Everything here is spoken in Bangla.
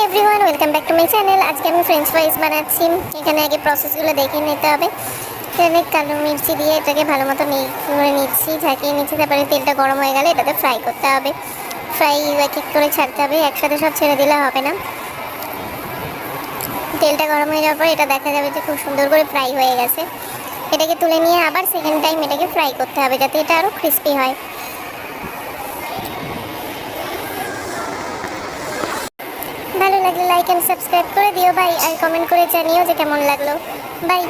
Everyone, welcome back to my channel. আজকে আমি ফ্রেঞ্চ ফ্রাইজ বানাচ্ছি। এখানে আগে প্রসেসগুলো দেখে নিতে হবে। এখানে কালো মির্চি দিয়ে এটাকে ভালো মতো করে নিচ্ছি, ঝাঁকিয়ে নিচ্ছি। তারপরে তেলটা গরম হয়ে গেলে এটাতে ফ্রাই করতে হবে। ফ্রাই এক এক করে ছাড়তে হবে, একসাথে সব ছেড়ে দিলে হবে না। তেলটা গরম হয়ে যাওয়ার পর এটা দেখা যাবে যে খুব সুন্দর করে ফ্রাই হয়ে গেছে। এটাকে তুলে নিয়ে আবার সেকেন্ড টাইম এটাকে ফ্রাই করতে হবে, যাতে এটা আরও ক্রিস্পি হয়। ভালো লাগলে লাইক অ্যান্ড সাবস্ক্রাইব করে দিও ভাই, আর কমেন্ট করে জানিও যে কেমন লাগলো। বাই।